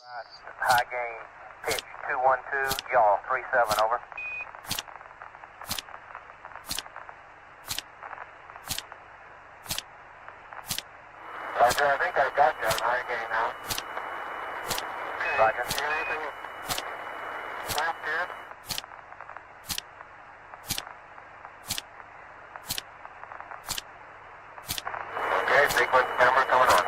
High gain, pitch 212, yaw 37, over. Roger, I think I got you on high gain now. Roger. See anything left here? Okay, sequence camera coming on.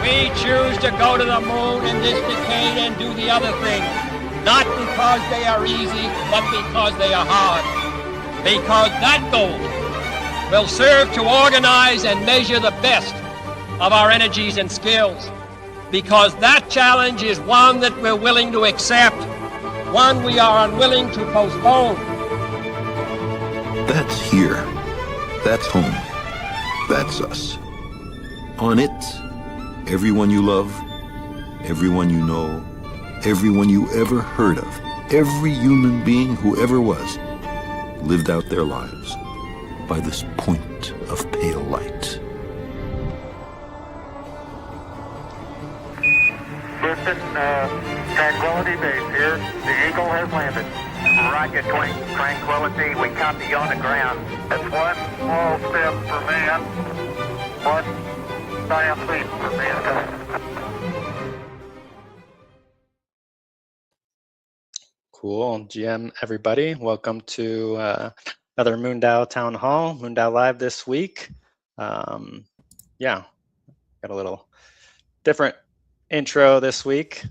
We choose to go to the moon in this decade and do the other thing, not because they are easy, but because they are hard. Because that goal will serve to organize and measure the best of our energies and skills. Because that challenge is one that we're willing to accept, one we are unwilling to postpone. That's here. That's home. That's us. On it, everyone you love, everyone you know, everyone you ever heard of, every human being who ever was, lived out their lives by this point of pale light. Houston, Tranquility Base here. The Eagle has landed. Roger, Tranquility. We copy you on the ground. That's one small step for man, one giant leap for mankind. Cool. GM, everybody. Welcome to another MoonDAO Town Hall, MoonDAO Live this week. Yeah, got a little different intro this week.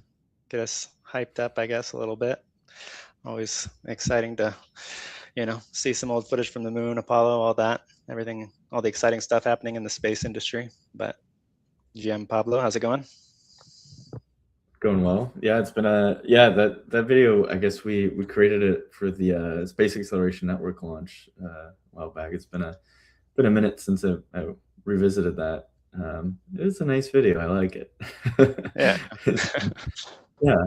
Get us hyped up, I guess, a little bit. Always exciting to, see some old footage from the moon, Apollo, all that, everything, all the exciting stuff happening in the space industry. But GM Pablo, how's it going? Going well. Yeah, it's been that video, I guess we created it for the Space Acceleration Network launch a while back. It's been a minute since I revisited that. It's a nice video. I like it. Yeah. Yeah.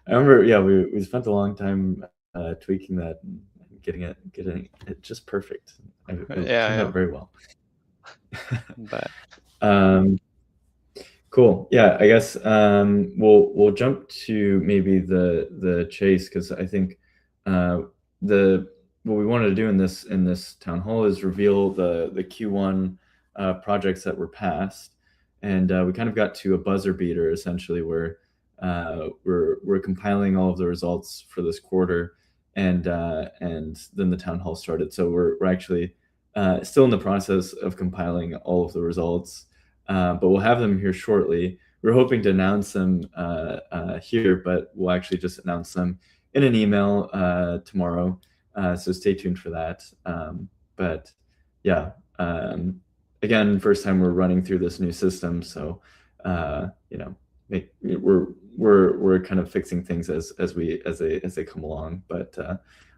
I remember, we spent a long time tweaking that and getting it just perfect. It turned out very well. But cool. Yeah, I guess we'll jump to maybe the chase, because I think what we wanted to do in this town hall is reveal the Q1 projects that were passed, and we kind of got to a buzzer beater essentially, where we're compiling all of the results for this quarter, and then the town hall started. So we're actually still in the process of compiling all of the results. But we'll have them here shortly. We're hoping to announce them here, but we'll actually just announce them in an email tomorrow. So stay tuned for that. But yeah, again, first time we're running through this new system, so we're kind of fixing things as they come along. But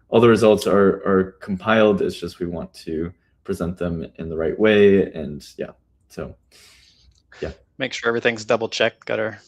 all the results are compiled. It's just we want to present them in the right way, and so. Yeah. Make sure everything's double checked, got our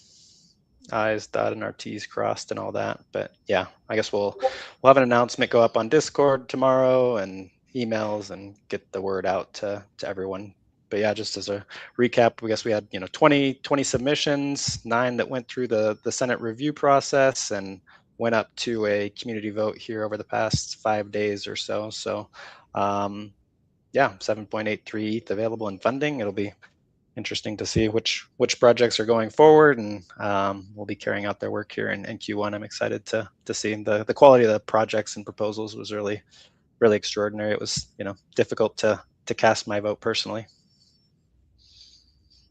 I's dotted and our T's crossed and all that. But yeah, I guess we'll have an announcement go up on Discord tomorrow and emails and get the word out to everyone. But yeah, just as a recap, I guess we had 20 submissions, 9 that went through the Senate review process and went up to a community vote here over the past 5 days or so. So 7.83 ETH available in funding. It'll be interesting to see which projects are going forward, and we'll be carrying out their work here in Q1. I'm excited to see the quality of the projects and proposals was really extraordinary. It was difficult to cast my vote personally.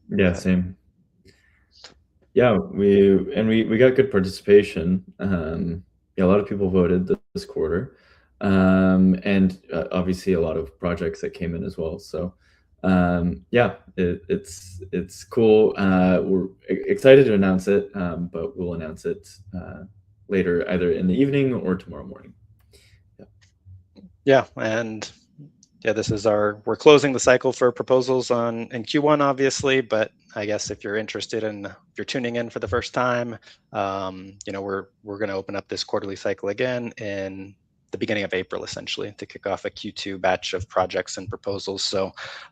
Yeah, same. Yeah, we got good participation. A lot of people voted this quarter, and obviously a lot of projects that came in as well. So. It's cool. We're excited to announce it, but we'll announce it later, either in the evening or tomorrow morning. And this is we're closing the cycle for proposals in Q1, obviously, but I guess if you're interested in, if you're tuning in for the first time, we're going to open up this quarterly cycle again in the beginning of April, essentially, to kick off a Q2 batch of projects and proposals. So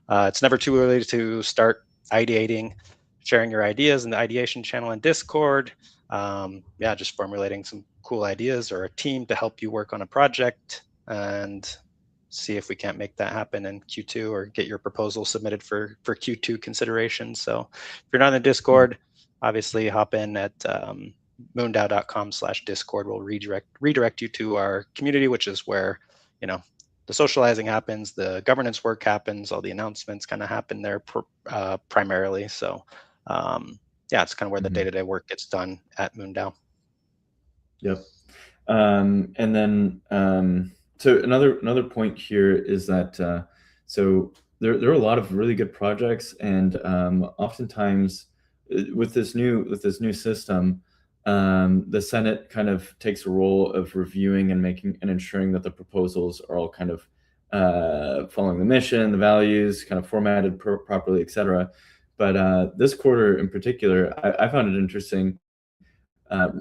it's never too early to start ideating, sharing your ideas in the ideation channel in Discord. Yeah, just formulating some cool ideas or a team to help you work on a project, and see if we can't make that happen in Q2 or get your proposal submitted for Q2 consideration. So if you're not in the Discord, obviously hop in at moondao.com/Discord. Will redirect you to our community, which is where, you know, the socializing happens, the governance work happens, all the announcements kind of happen there primarily. So yeah, it's kind of where the day-to-day work gets done at MoonDAO. Yep. And then so another point here is that so there are a lot of really good projects, and oftentimes with this new system, the Senate kind of takes a role of reviewing and making and ensuring that the proposals are all kind of following the mission, the values, kind of formatted properly, etc. But this quarter in particular, I found it interesting.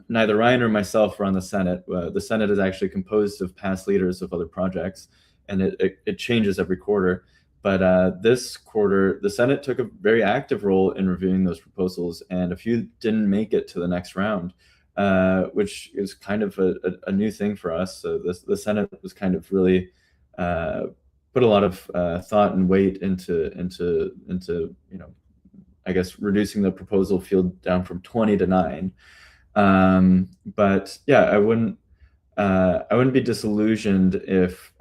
Neither Ryan or myself were on the Senate. The Senate is actually composed of past leaders of other projects, and it changes every quarter. But this quarter, the Senate took a very active role in reviewing those proposals, and a few didn't make it to the next round, which is kind of a new thing for us. So the Senate was kind of really put a lot of thought and weight into I guess reducing the proposal field down from 20 to 9. But yeah, I wouldn't be disillusioned if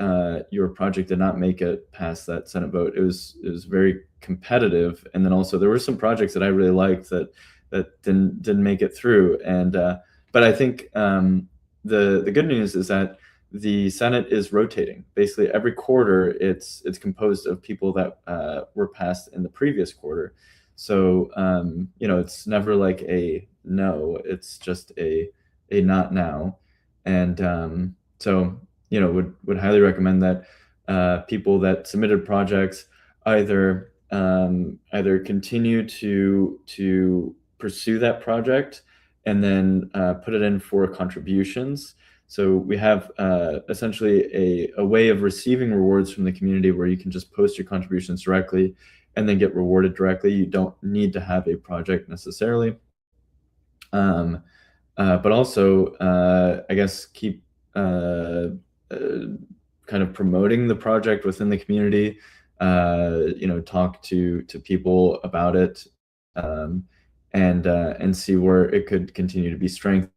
your project did not make it past that Senate vote. It was very competitive, and then also there were some projects that I really liked that didn't make it through. And but I think the good news is that the Senate is rotating. Basically, every quarter it's composed of people that were passed in the previous quarter. So it's never like a no, it's just a not now. And so would highly recommend that people that submitted projects either continue to pursue that project and then put it in for contributions. So we have essentially a way of receiving rewards from the community where you can just post your contributions directly and then get rewarded directly. You don't need to have a project necessarily. But also, I guess keep kind of promoting the project within the community. Talk to people about it, and see where it could continue to be strengthened.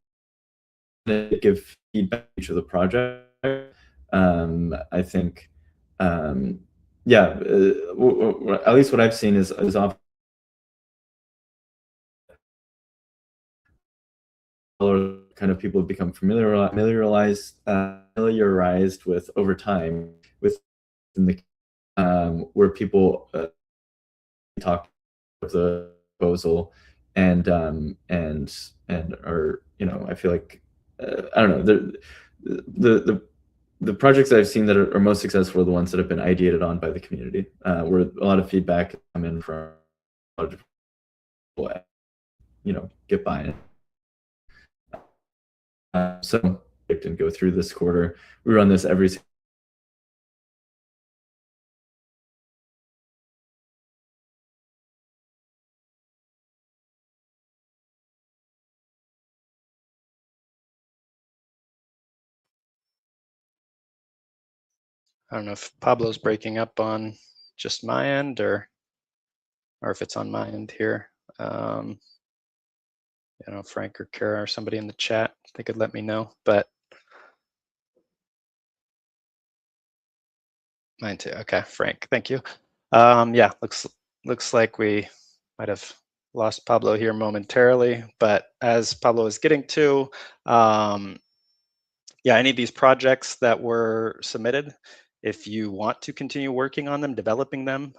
Give feedback to the project. I think, yeah, at least what I've seen is often kind of people have become familiarized with over time with the where people talk of the proposal and are I feel like I don't know, the projects that I've seen that are most successful are the ones that have been ideated on by the community, where a lot of feedback come in from a lot of people, get buy-in. So and go through this quarter. We run this every I don't know if Pablo's breaking up on just my end or if it's on my end here. Frank or Kara or somebody in the chat, they could let me know, but mine too. Okay, Frank, thank you. Yeah, looks like we might have lost Pablo here momentarily, but as Pablo is getting to, yeah, any of these projects that were submitted, if you want to continue working on them, developing them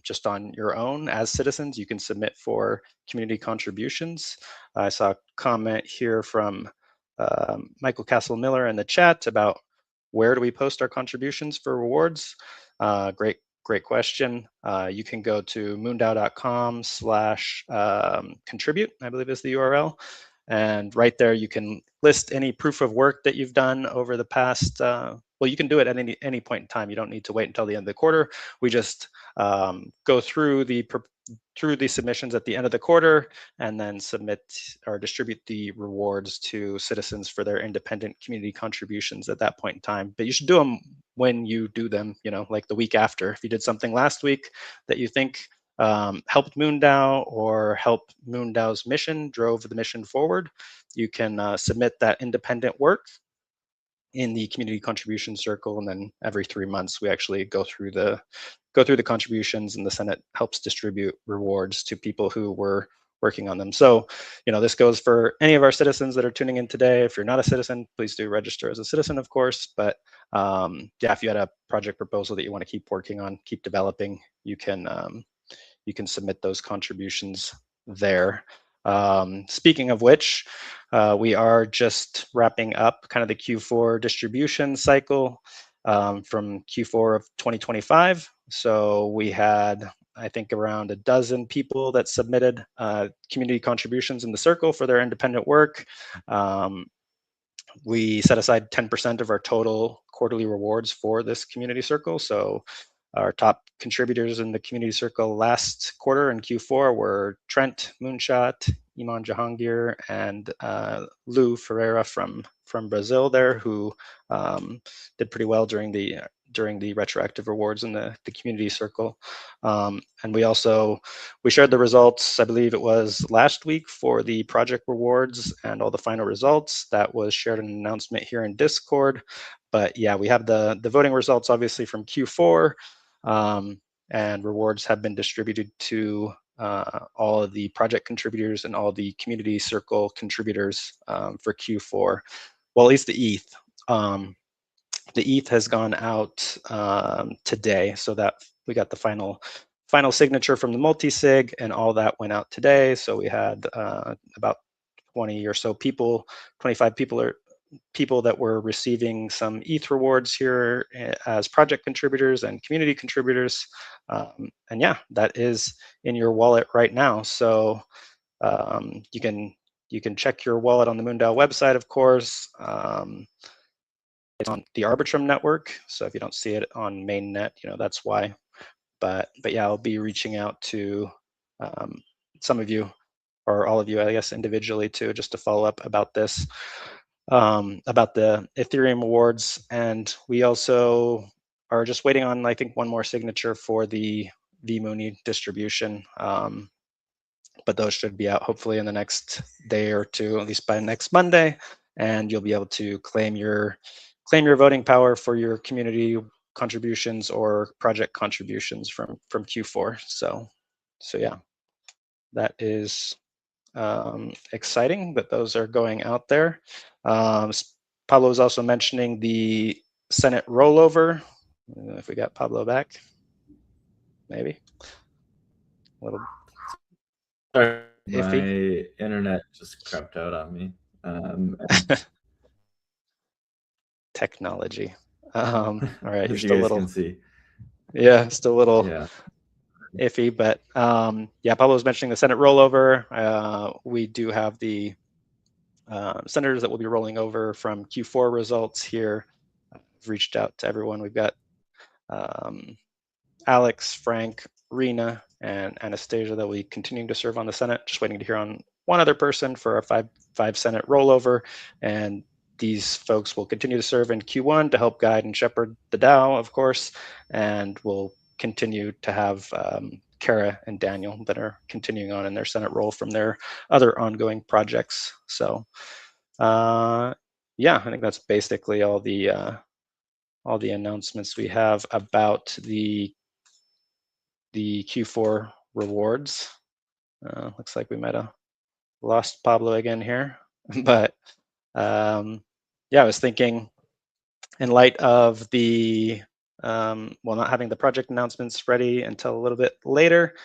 just on your own as citizens, you can submit for community contributions. I saw a comment here from Michael Castle Miller in the chat about where do we post our contributions for rewards? Great question. You can go to moondao.com/contribute, I believe is the URL. And right there, you can list any proof of work that you've done over the past, well, you can do it at any point in time. You don't need to wait until the end of the quarter. We just go through the submissions at the end of the quarter and then submit or distribute the rewards to citizens for their independent community contributions at that point in time. But you should do them when you do them, like the week after. If you did something last week that you think helped MoonDAO or helped MoonDAO's mission, drove the mission forward, you can submit that independent work in the community contribution circle, and then every 3 months we actually go through the contributions, and the Senate helps distribute rewards to people who were working on them. So, this goes for any of our citizens that are tuning in today. If you're not a citizen, please do register as a citizen, of course. But if you had a project proposal that you want to keep working on, keep developing, you can submit those contributions there. Speaking of which, we are just wrapping up kind of the Q4 distribution cycle from Q4 of 2025. So we had, I think, around a dozen people that submitted community contributions in the circle for their independent work. We set aside 10% of our total quarterly rewards for this community circle. So our top contributors in the community circle last quarter in Q4 were Trent Moonshot, Iman Jahangir, and Lou Ferreira from Brazil there, who did pretty well during the retroactive rewards in the community circle. And we shared the results, I believe it was last week, for the project rewards and all the final results. That was shared in an announcement here in Discord. But yeah, we have the voting results obviously from Q4. And rewards have been distributed to all of the project contributors and all the community circle contributors for Q4. Well, at least the ETH. The ETH has gone out today, so that we got the final signature from the multi-sig, and all that went out today. So we had about 20 or so people, 25 people that were receiving some ETH rewards here as project contributors and community contributors. And yeah, that is in your wallet right now. So you can check your wallet on the MoonDAO website, of course. It's on the Arbitrum network. So if you don't see it on mainnet, that's why. But yeah, I'll be reaching out to some of you, or all of you, I guess, individually too, just to follow up about this. About the Ethereum awards, and we also are just waiting on, I think, one more signature for the Mooney distribution. But those should be out hopefully in the next day or two, at least by next Monday, and you'll be able to claim your voting power for your community contributions or project contributions from Q4. So yeah, that is exciting that those are going out there. Pablo was also mentioning the Senate rollover. If we got Pablo back, maybe. A little Sorry, iffy. my internet just crapped out on me. Technology. All right, you're as you still guys a little. Can see. Yeah, still a little. Yeah. Iffy, but yeah, Pablo was mentioning the Senate rollover. We do have the senators that will be rolling over from Q4 results here. I've reached out to everyone. We've got Alex, Frank, Rena, and Anastasia that will be continuing to serve on the Senate. Just waiting to hear on one other person for a five Senate rollover, and these folks will continue to serve in Q1 to help guide and shepherd the DAO, of course, and we'll continue to have Kara and Daniel that are continuing on in their Senate role from their other ongoing projects. So yeah, I think that's basically all the announcements we have about the Q4 rewards. Looks like we might have lost Pablo again here, but yeah, I was thinking, in light of the not having the project announcements ready until a little bit later,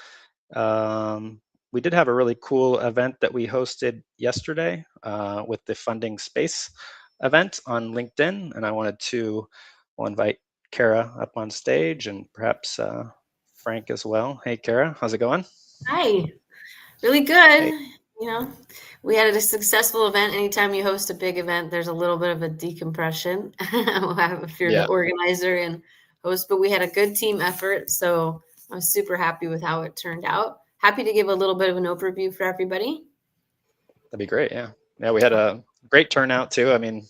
we did have a really cool event that we hosted yesterday with the Funding Space event on LinkedIn, and I wanted to invite Kara up on stage, and perhaps Frank as well. Hey, Kara, how's it going? Hi, really good. Hey. You know, we had a successful event. Anytime you host a big event, there's a little bit of a decompression if you're the Yeah. organizer and host, but we had a good team effort. So I'm super happy with how it turned out. Happy to give a little bit of an overview for everybody. That'd be great. Yeah. Yeah. We had a great turnout too. I mean,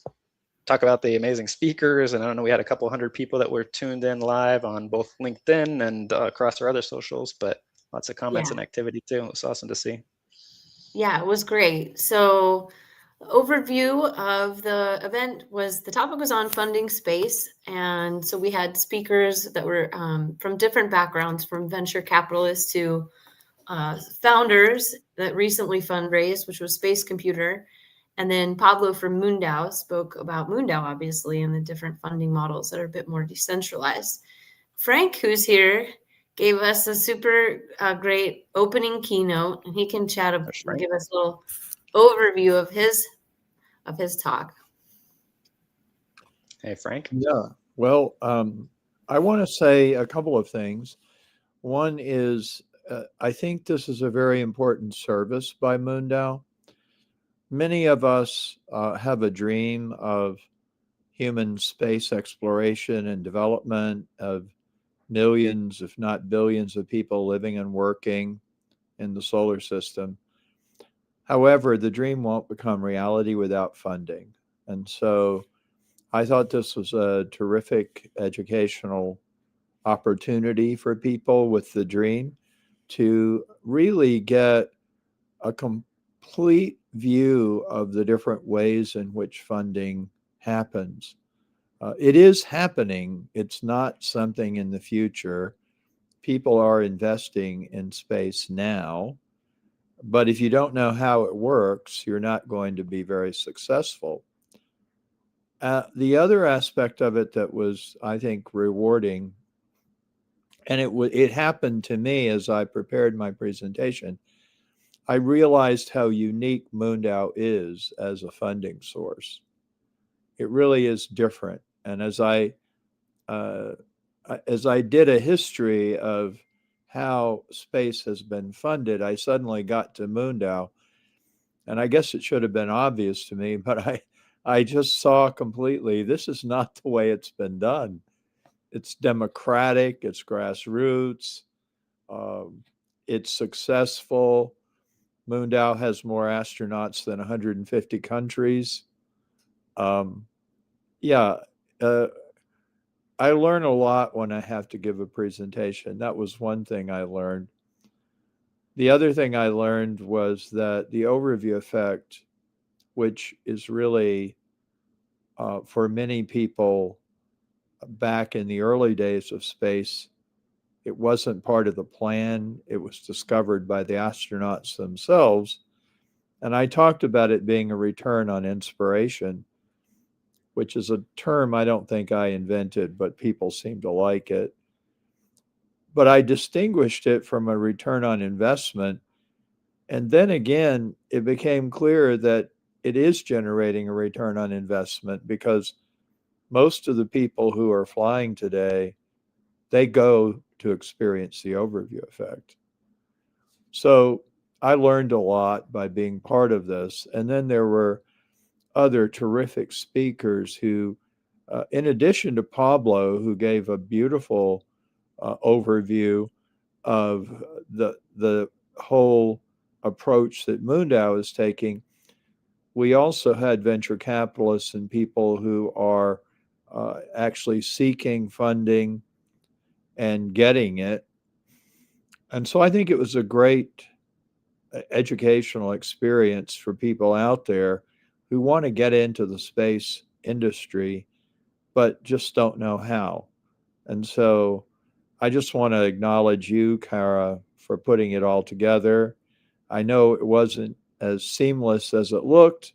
talk about the amazing speakers. And I don't know, we had a couple hundred people that were tuned in live on both LinkedIn and across our other socials, but lots of comments and activity too. It was awesome to see. Yeah, it was great. So overview of the event was the topic was on funding space. And so we had speakers that were from different backgrounds, from venture capitalists to founders that recently fundraised, which was Space Computer. And then Pablo from MoonDAO spoke about MoonDAO, obviously, and the different funding models that are a bit more decentralized. Frank, who's here, gave us a super great opening keynote, and he can chat and give us a little overview of his talk. Hey, Frank. Yeah. Well, I want to say a couple of things. One is I think this is a very important service by MoonDAO. Many of us have a dream of human space exploration and development, of millions, if not billions, of people living and working in the solar system. However, the dream won't become reality without funding. And so I thought this was a terrific educational opportunity for people with the dream to really get a complete view of the different ways in which funding happens. It is happening. It's not something in the future. People are investing in space now. But if you don't know how it works, you're not going to be very successful. The other aspect of it that was, I think, rewarding, and it happened to me as I prepared my presentation, I realized how unique MoonDAO is as a funding source. It really is different. And as I did a history of how space has been funded, I suddenly got to MoonDAO, and I guess it should have been obvious to me, but I just saw completely, this is not the way it's been done. It's democratic, it's grassroots, it's successful. MoonDAO has more astronauts than 150 countries. I learn a lot when I have to give a presentation. That was one thing I learned. The other thing I learned was that the overview effect, which is really, for many people back in the early days of space, it wasn't part of the plan. It was discovered by the astronauts themselves. And I talked about it being a return on inspiration, which is a term I don't think I invented, but people seem to like it. But I distinguished it from a return on investment. And then again, it became clear that it is generating a return on investment, because most of the people who are flying today, they go to experience the overview effect. So I learned a lot by being part of this. And then there were other terrific speakers who, in addition to Pablo, who gave a beautiful overview of the whole approach that MoonDAO is taking, we also had venture capitalists and people who are actually seeking funding and getting it. And so I think it was a great educational experience for people out there who want to get into the space industry, but just don't know how. And so I just want to acknowledge you, Kara, for putting it all together. I know it wasn't as seamless as it looked.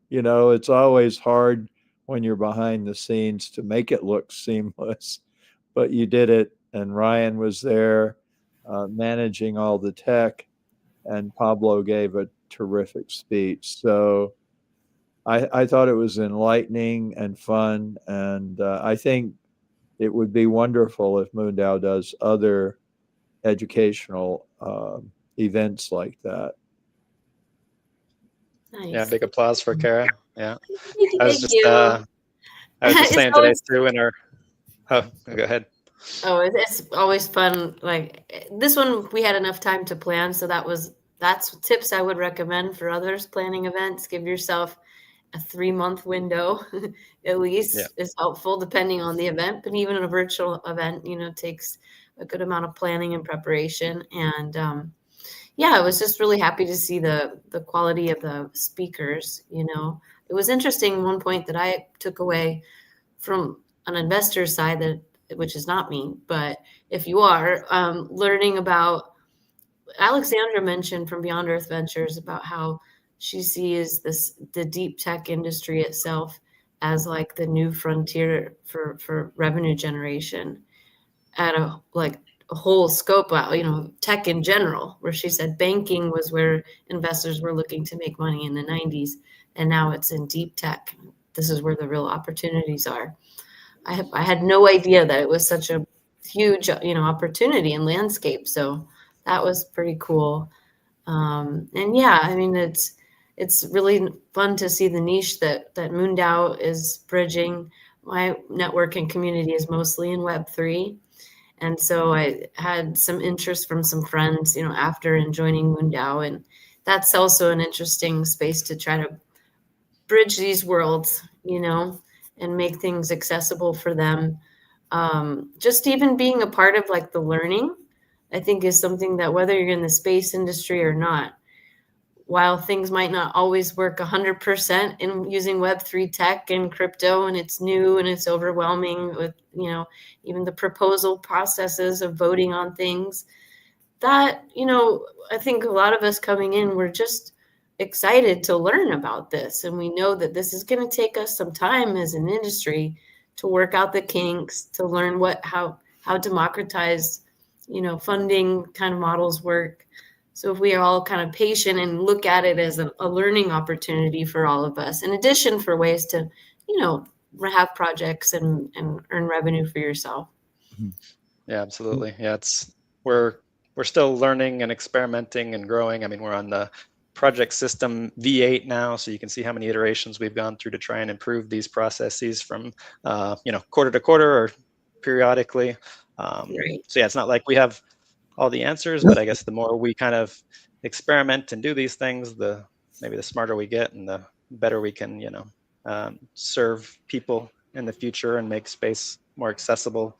You know, it's always hard when you're behind the scenes to make it look seamless, but you did it. And Ryan was there managing all the tech, and Pablo gave a terrific speech. So I thought it was enlightening and fun, and I think it would be wonderful if MoonDAO does other educational events like that. Nice. Yeah, big applause for Kara. Yeah, Thank I was you. just I was just It's saying today always, too in our. Oh, go ahead. it's always fun. Like this one, we had enough time to plan, so that's tips I would recommend for others planning events. Give yourself a 3-month window at least Yeah. is helpful depending on the event. But even a virtual event, takes a good amount of planning and preparation. And yeah, I was just really happy to see the quality of the speakers. It was interesting. One point that I took away from an investor side, which is not me, but if you are learning about, Alexandra mentioned from Beyond Earth Ventures about how she sees the deep tech industry itself as like the new frontier for revenue generation at a whole scope, tech in general, where she said banking was where investors were looking to make money in the 90s, and now it's in deep tech. This is where the real opportunities are. I had no idea that it was such a huge, opportunity and landscape. So that was pretty cool. And yeah, I mean, it's really fun to see the niche that MoonDAO is bridging. My network and community is mostly in Web3. And so I had some interest from some friends, after and joining MoonDAO. And that's also an interesting space to try to bridge these worlds, and make things accessible for them. Just even being a part of like the learning, I think is something that whether you're in the space industry or not, while things might not always work 100% in using Web3 tech and crypto, and it's new and it's overwhelming with, even the proposal processes of voting on things, that, I think a lot of us coming in, we're just excited to learn about this. And we know that this is going to take us some time as an industry to work out the kinks, to learn how democratized, funding kind of models work. So if we are all kind of patient and look at it as a learning opportunity for all of us, in addition for ways to, have projects and earn revenue for yourself. Yeah, absolutely. Yeah, we're still learning and experimenting and growing. I mean, we're on the project system V8 now, so you can see how many iterations we've gone through to try and improve these processes from quarter to quarter or periodically. Right. So yeah, it's not like we have all the answers, but I guess the more we kind of experiment and do these things, maybe the smarter we get and the better we can, serve people in the future and make space more accessible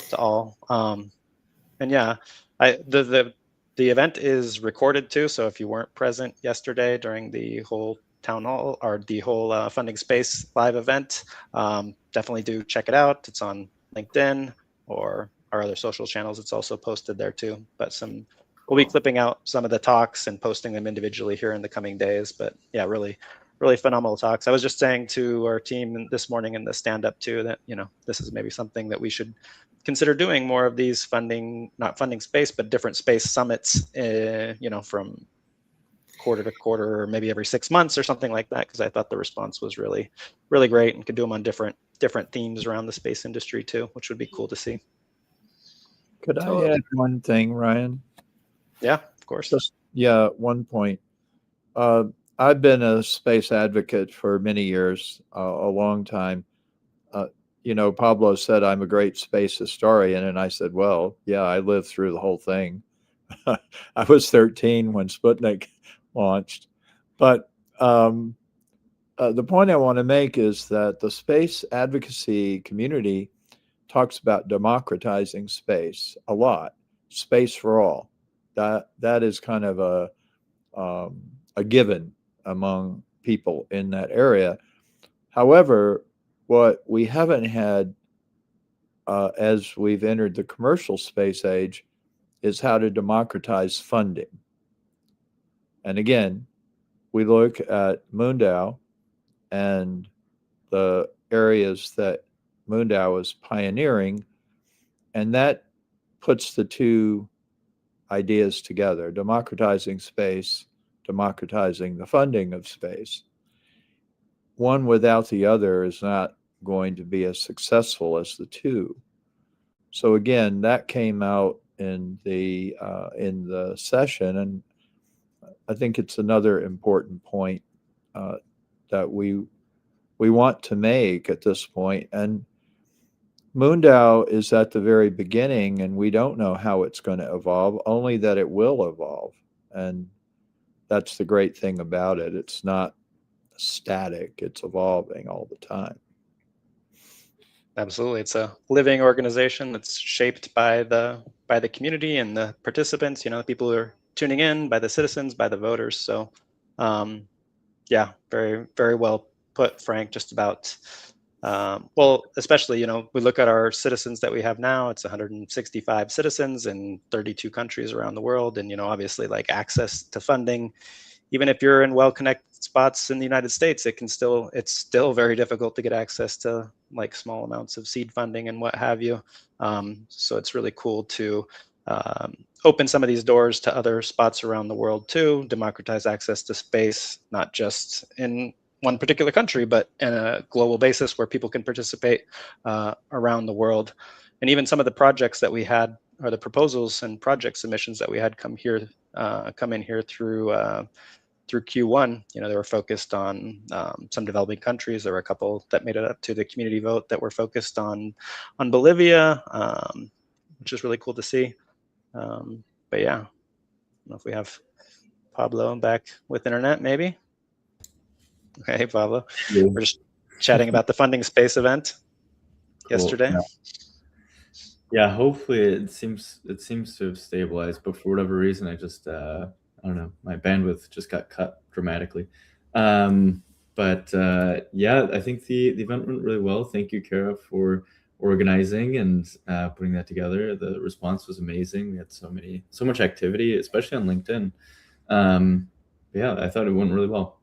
to all. And yeah, the event is recorded too. So if you weren't present yesterday during the whole town hall or the whole funding space live event, definitely do check it out. It's on LinkedIn or our other social channels. It's also posted there too. But we'll be clipping out some of the talks and posting them individually here in the coming days. But yeah, really, really phenomenal talks. I was just saying to our team this morning in the stand up too that, this is maybe something that we should consider doing more of these not funding space, but different space summits, from quarter to quarter or maybe every 6 months or something like that. Cause I thought the response was really, really great and could do them on different themes around the space industry too, which would be cool to see. Could I add one thing, Ryan? Yeah, of course. Yeah, one point. I've been a space advocate for many years, a long time. Pablo said I'm a great space historian, and I said, well, yeah, I lived through the whole thing. I was 13 when Sputnik launched. But the point I want to make is that the space advocacy community talks about democratizing space a lot, space for all. That is kind of a given among people in that area. However, what we haven't had as we've entered the commercial space age is how to democratize funding. And again, we look at MoonDAO and the areas that MoonDAO is pioneering, and that puts the two ideas together: democratizing space, democratizing the funding of space. One without the other is not going to be as successful as the two. So again, that came out in the session, and I think it's another important point that we want to make at this point. And MoonDAO is at the very beginning, and we don't know how it's going to evolve, only that it will evolve. And that's the great thing about it. It's not static, it's evolving all the time. Absolutely. It's a living organization that's shaped by the community and the participants, the people who are tuning in, by the citizens, by the voters. So yeah, very, very well put, Frank. Just about well, especially, we look at our citizens that we have now. It's 165 citizens in 32 countries around the world. And, obviously, like, access to funding, even if you're in well-connected spots in the United States, it's still very difficult to get access to, like, small amounts of seed funding and what have you. So it's really cool to open some of these doors to other spots around the world too, democratize access to space, not just in one particular country, but in a global basis where people can participate around the world. And even some of the projects that we had, or the proposals and project submissions that we had come in here through Q1, they were focused on some developing countries. There were a couple that made it up to the community vote that were focused on Bolivia, which is really cool to see. But yeah, I don't know if we have Pablo back with internet, maybe. Hey, Pablo. Yeah. We're just chatting about the funding space event yesterday. Yeah, hopefully it seems to have stabilized, but for whatever reason, I just I don't know, my bandwidth just got cut dramatically. But yeah, I think the event went really well. Thank you, Kara, for organizing and putting that together. The response was amazing. We had so much activity, especially on LinkedIn. Yeah, I thought it went really well.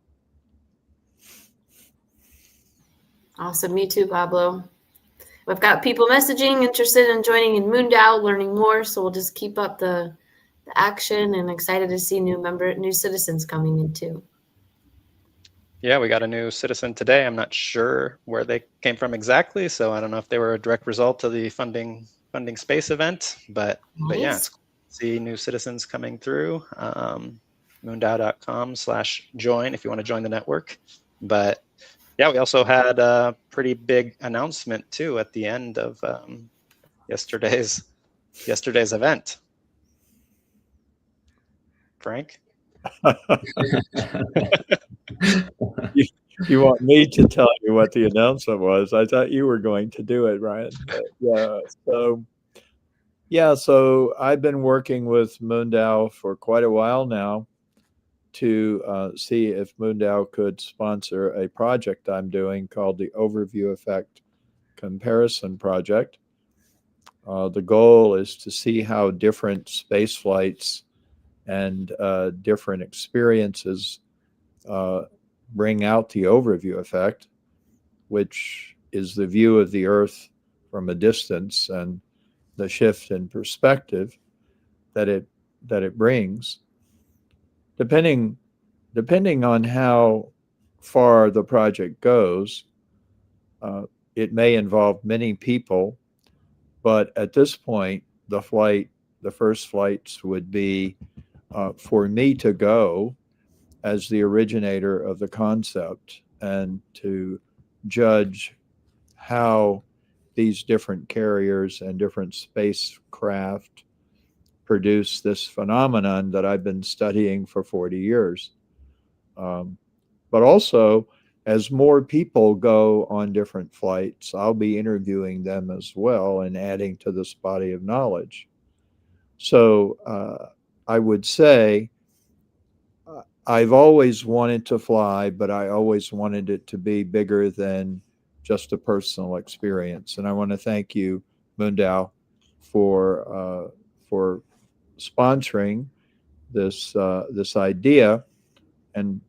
Awesome. Me too, Pablo. We've got people messaging, interested in joining in MoonDAO, learning more. So we'll just keep up the action, and excited to see new citizens coming in too. Yeah, we got a new citizen today. I'm not sure where they came from exactly, so I don't know if they were a direct result of the funding space event, but yeah, it's cool to see new citizens coming through. MoonDAO.com/join if you want to join the network. But yeah, we also had a pretty big announcement too at the end of yesterday's event. Frank? You want me to tell you what the announcement was? I thought you were going to do it, Ryan. But so I've been working with MoonDAO for quite a while now to see if MoonDAO could sponsor a project I'm doing called the Overview Effect Comparison Project. The goal is to see how different space flights and different experiences bring out the overview effect, which is the view of the Earth from a distance and the shift in perspective that it brings. Depending on how far the project goes, it may involve many people, but at this point, the first flights would be for me to go as the originator of the concept and to judge how these different carriers and different spacecraft produce this phenomenon that I've been studying for 40 years. But also, as more people go on different flights, I'll be interviewing them as well and adding to this body of knowledge. So I would say I've always wanted to fly, but I always wanted it to be bigger than just a personal experience. And I want to thank you, MoonDAO, for sponsoring this idea. And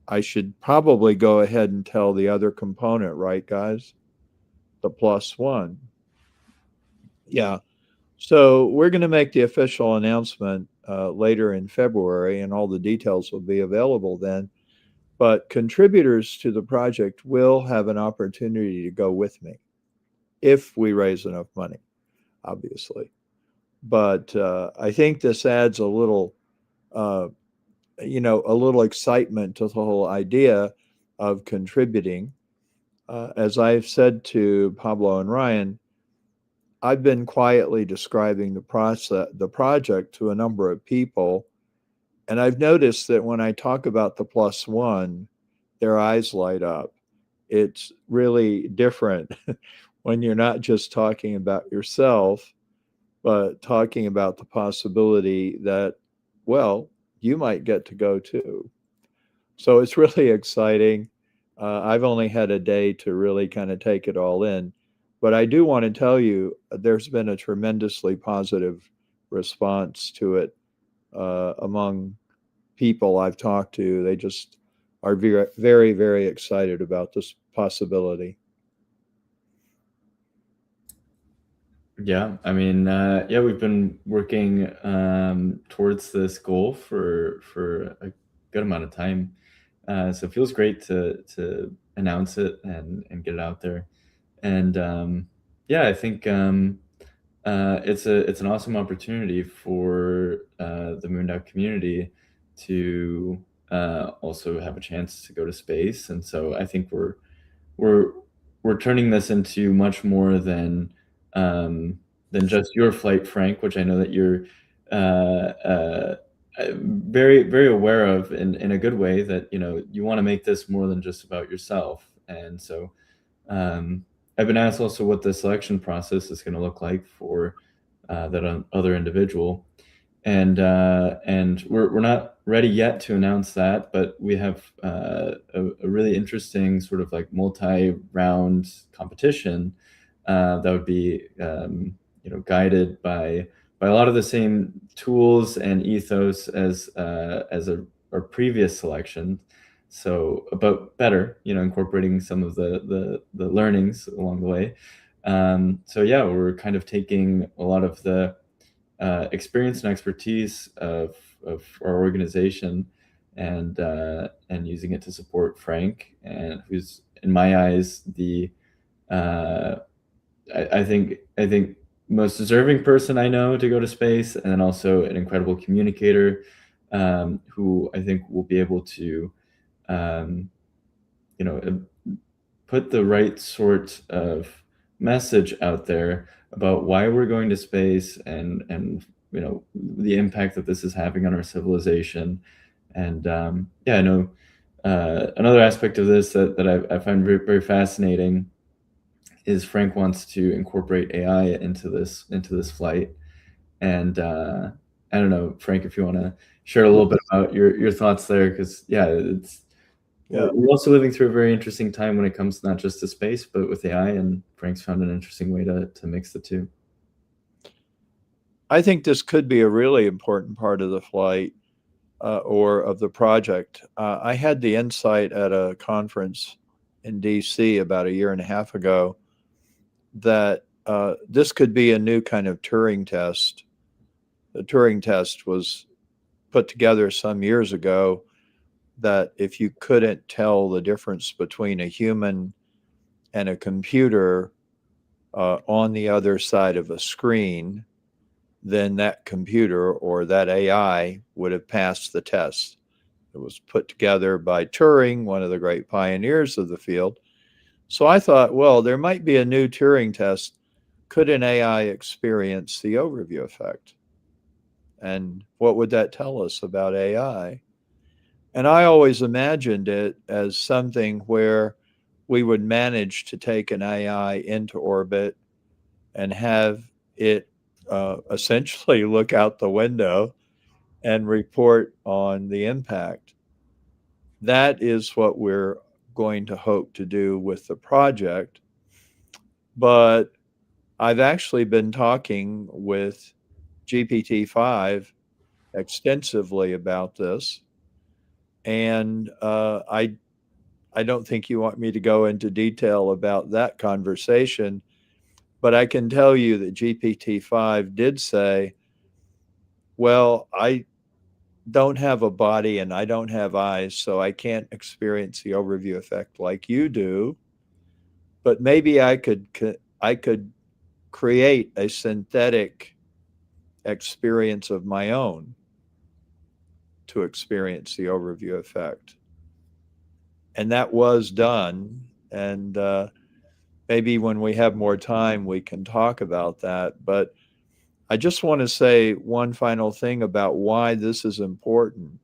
I should probably go ahead and tell the other component, right, guys? The +1. Yeah. So we're going to make the official announcement later in February, and all the details will be available then. But contributors to the project will have an opportunity to go with me if we raise enough money, obviously. But I think this adds a little you know, a little excitement to the whole idea of contributing. As I've said to Pablo and Ryan, I've been quietly describing the project to a number of people, and I've noticed that when I talk about the plus one, their eyes light up. It's really different when you're not just talking about yourself, but talking about the possibility that, well, you might get to go too. So it's really exciting. I've only had a day to really kind of take it all in. But I do want to tell you, there's been a tremendously positive response to it among people I've talked to. They just are very, very, very excited about this possibility. Yeah, I mean, yeah, we've been working towards this goal for a good amount of time. So it feels great to announce it and get it out there. And yeah, I think it's an awesome opportunity for the MoonDAO community to also have a chance to go to space. And so I think we're we're turning this into much more than just your flight, Frank, which I know that you're very very aware of in a good way, that you want to make this more than just about yourself. And so I've been asked also what the selection process is going to look like for that other individual, and we're not ready yet to announce that, but we have a really interesting sort of like multi-round competition that would be guided by a lot of the same tools and ethos as our previous selection. So, but better, incorporating some of the learnings along the way. So yeah, we're kind of taking a lot of the experience and expertise of our organization and using it to support Frank, and who's in my eyes the I think most deserving person I know to go to space, and then also an incredible communicator who I think will be able to put the right sort of message out there about why we're going to space, and the impact that this is having on our civilization. And yeah, I know another aspect of this that I find very, very fascinating is Frank wants to incorporate AI into this flight. And I don't know, Frank, if you want to share a little bit about your thoughts there, because yeah, we're also living through a very interesting time when it comes not just to space, but with AI, and Frank's found an interesting way to mix the two. I think this could be a really important part of the flight or of the project. I had the insight at a conference in DC about a year and a half ago that this could be a new kind of Turing test. The Turing test was put together some years ago, that if you couldn't tell the difference between a human and a computer on the other side of a screen, then that computer or that AI would have passed the test. It was put together by Turing, one of the great pioneers of the field. So I thought, well, there might be a new Turing test. Could an AI experience the overview effect? And what would that tell us about AI? And I always imagined it as something where we would manage to take an AI into orbit and have it essentially look out the window and report on the impact. That is what we're going to hope to do with the project. But I've actually been talking with GPT-5 extensively about this. And I don't think you want me to go into detail about that conversation, but I can tell you that GPT-5 did say, well, I don't have a body and I don't have eyes, so I can't experience the overview effect like you do. But maybe I could create a synthetic experience of my own. to experience the overview effect. And that was done. And maybe when we have more time, we can talk about that. But I just want to say one final thing about why this is important.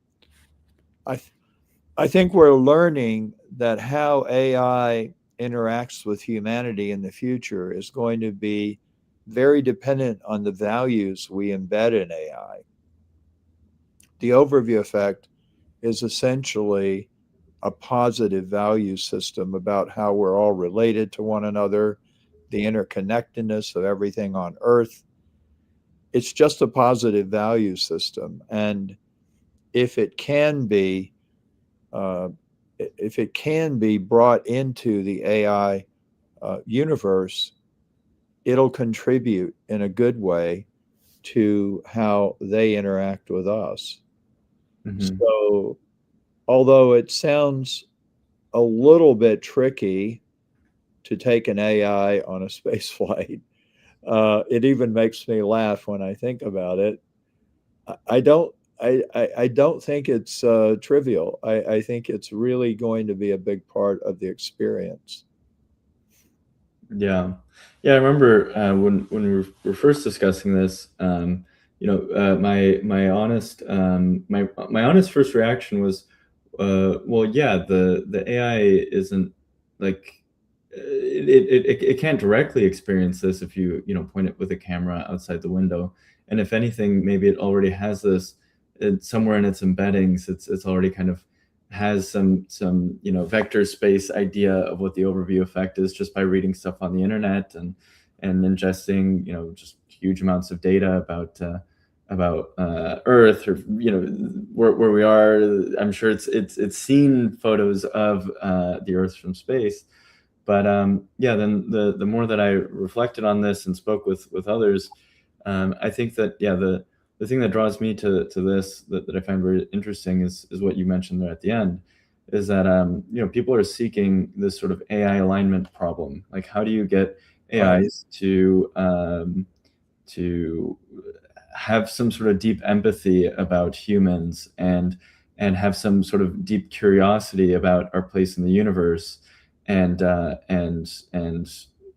I think we're learning that how AI interacts with humanity in the future is going to be very dependent on the values we embed in AI. The overview effect is essentially a positive value system about how we're all related to one another, the interconnectedness of everything on Earth. It's just a positive value system. And if it can be brought into the AI universe, it'll contribute in a good way to how they interact with us. Mm-hmm. So, although it sounds a little bit tricky to take an AI on a space flight, it even makes me laugh when I think about it. I don't think it's trivial. I think it's really going to be a big part of the experience. Yeah, I remember when we were first discussing this. My honest first reaction was, well, yeah, the AI isn't like it can't directly experience this if you point it with a camera outside the window, and if anything, maybe it already has this somewhere in its embeddings. It's already kind of has some vector space idea of what the overview effect is just by reading stuff on the internet and ingesting just huge amounts of data about Earth, or where we are. I'm sure it's seen photos of the Earth from space. But then the more that I reflected on this and spoke with others, I think that the thing that draws me to this that I find very interesting is what you mentioned there at the end, is that people are seeking this sort of AI alignment problem. Like, how do you get AIs to have some sort of deep empathy about humans and have some sort of deep curiosity about our place in the universe, and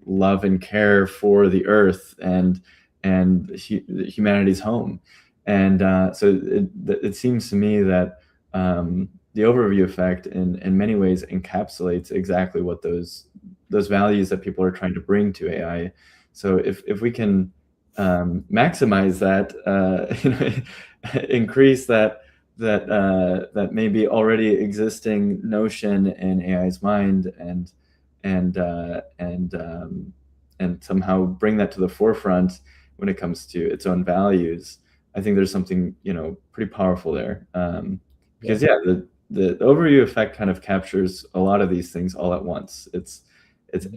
love and care for the Earth and humanity's home. And so it seems to me that the overview effect in many ways encapsulates exactly what those values that people are trying to bring to AI. So if we can maximize that, increase that maybe already existing notion in AI's mind, and somehow bring that to the forefront when it comes to its own values, I think there's something pretty powerful there. Because the overview effect kind of captures a lot of these things all at once. It's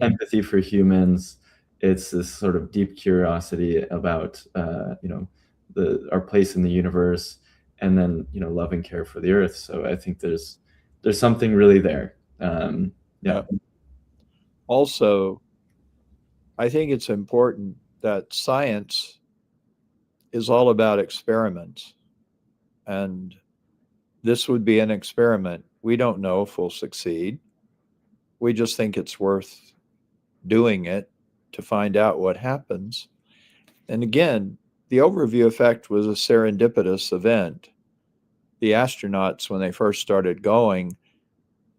empathy for humans. It's this sort of deep curiosity about our place in the universe, and then love and care for the Earth. So I think there's something really there. Also, I think it's important that science is all about experiments, and this would be an experiment. We don't know if we'll succeed. We just think it's worth doing it to find out what happens. And again, the overview effect was a serendipitous event. The astronauts, when they first started going,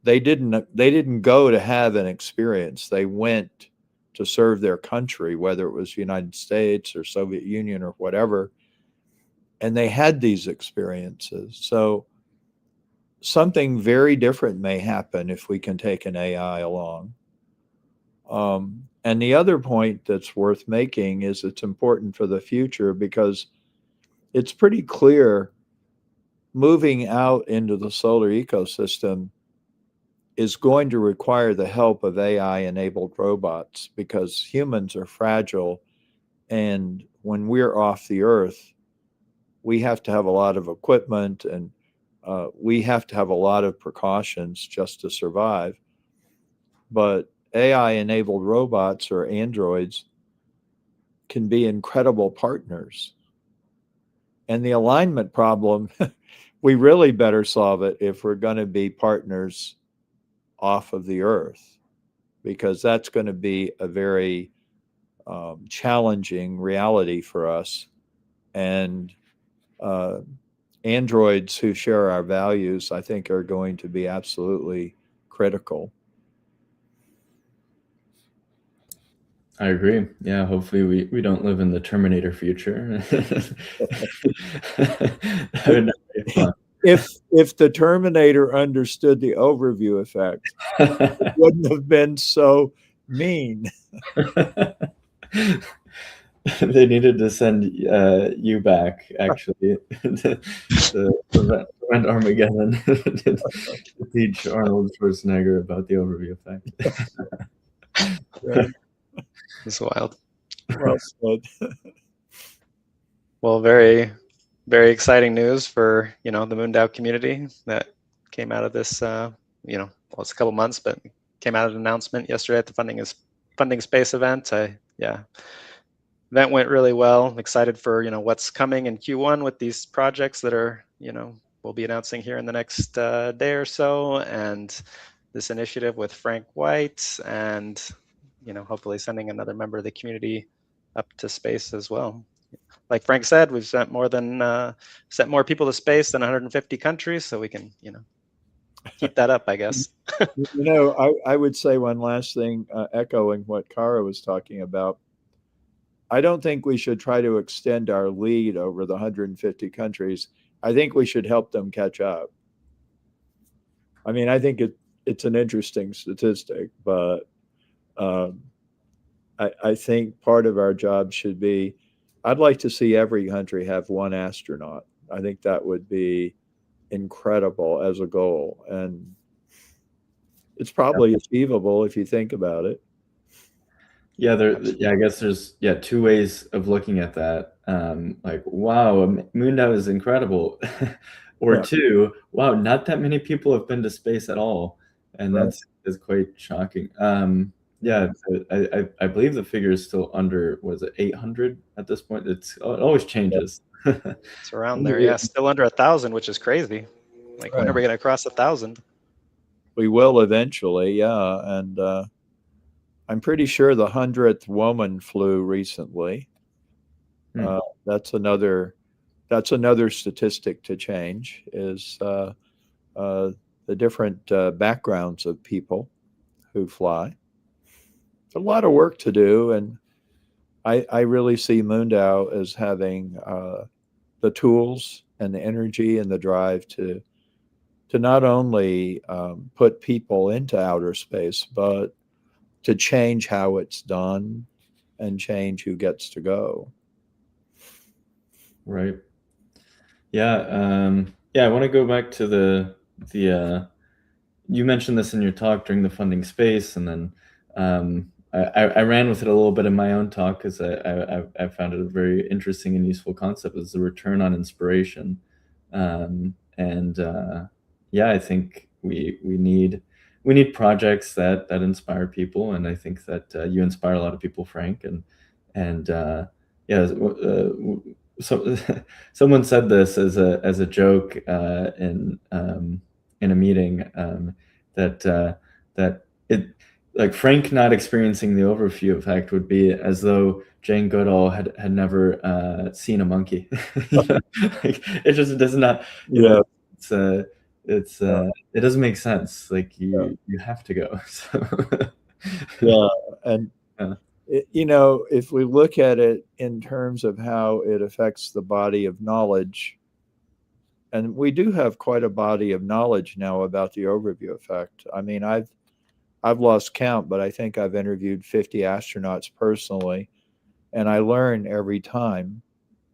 they didn't go to have an experience. They went to serve their country, whether it was the United States or Soviet Union or whatever, and they had these experiences. So something very different may happen if we can take an AI along. And the other point that's worth making is it's important for the future, because it's pretty clear moving out into the solar ecosystem is going to require the help of AI-enabled robots, because humans are fragile, and when we're off the Earth, we have to have a lot of equipment, and we have to have a lot of precautions just to survive. But AI-enabled robots, or androids, can be incredible partners. And the alignment problem, we really better solve it if we're going to be partners off of the Earth, because that's going to be a very challenging reality for us. And androids who share our values, I think, are going to be absolutely critical. I agree. Yeah, hopefully we don't live in the Terminator future. That would not be fun. If the Terminator understood the overview effect, it wouldn't have been so mean. They needed to send you back, actually, to prevent Armageddon, to teach Arnold Schwarzenegger about the overview effect. Right. It's wild. Well said. Well, very, very exciting news for, the MoonDAO community that came out of this, well, it's a couple months, but came out of an announcement yesterday at the Funding Space event. Event went really well. Excited for, what's coming in Q1 with these projects that are, we'll be announcing here in the next day or so, and this initiative with Frank White, and hopefully sending another member of the community up to space as well. Like Frank said, we've sent more people to space than 150 countries, so we can keep that up, I guess. I would say one last thing, echoing what Kara was talking about. I don't think we should try to extend our lead over the 150 countries. I think we should help them catch up. I mean, I think it's an interesting statistic, but I think part of our job should be, I'd like to see every country have one astronaut. I think that would be incredible as a goal. And it's probably achievable if you think about it. Yeah, I guess there's two ways of looking at that. Like, wow, MoonDAO is incredible. Or two, wow, not that many people have been to space at all. And that's quite shocking. Yeah, I believe the figure is still under, was it 800 at this point? It always changes. It's around there, yeah. Still under 1,000, which is crazy. Like, when are we going to cross 1,000? We will eventually, yeah. And I'm pretty sure the 100th woman flew recently. That's another statistic to change, is the different backgrounds of people who fly. A lot of work to do, and I really see MoonDAO as having the tools and the energy and the drive to not only put people into outer space, but to change how it's done and change who gets to go. Right. Yeah. I want to go back to the you mentioned this in your talk during the Funding Space, and then I ran with it a little bit in my own talk, because I found it a very interesting and useful concept, is the return on inspiration. I think we need projects that inspire people, and I think that you inspire a lot of people, Frank. So someone said this as a joke in a meeting, that it, like, Frank not experiencing the overview effect would be as though Jane Goodall had never seen a monkey. Like, it just does not. It doesn't make sense. Like, you have to go. So. And if we look at it in terms of how it affects the body of knowledge, and we do have quite a body of knowledge now about the overview effect. I mean, I've lost count, but I think I've interviewed 50 astronauts personally, and I learn every time.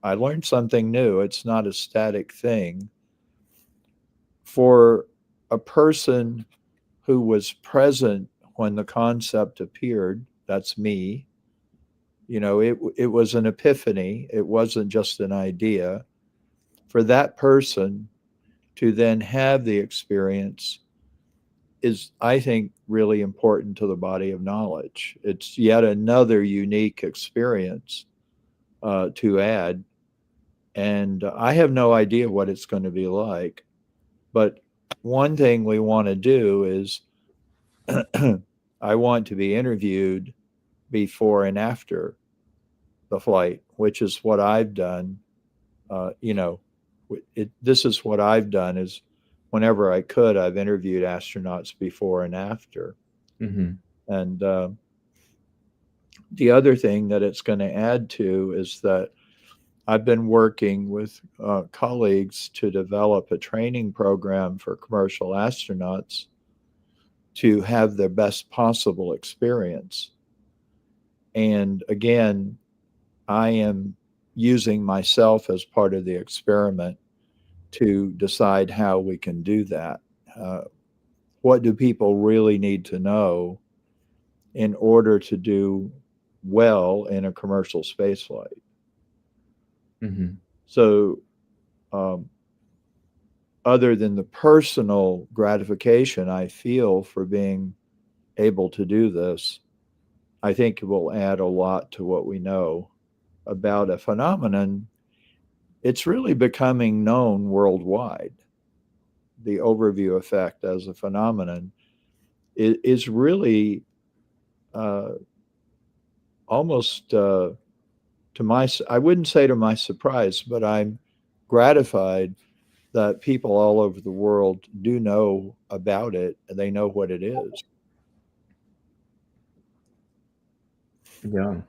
I learn something new. It's not a static thing. For a person who was present when the concept appeared, that's me, it was an epiphany. It wasn't just an idea. For that person to then have the experience is, I think, really important to the body of knowledge. It's yet another unique experience to add. And I have no idea what it's going to be like. But one thing we want to do is I want to be interviewed before and after the flight, which is what I've done. This is what I've done is whenever I could, I've interviewed astronauts before and after. Mm-hmm. And the other thing that it's going to add to is that I've been working with colleagues to develop a training program for commercial astronauts to have the best possible experience. And again, I am using myself as part of the experiment to decide how we can do that. What do people really need to know in order to do well in a commercial spaceflight? Mm-hmm. So, other than the personal gratification I feel for being able to do this, I think it will add a lot to what we know about a phenomenon. It's really becoming known worldwide. The overview effect as a phenomenon is really almost to my, I wouldn't say to my surprise, but I'm gratified that people all over the world do know about it and they know what it is. Yeah.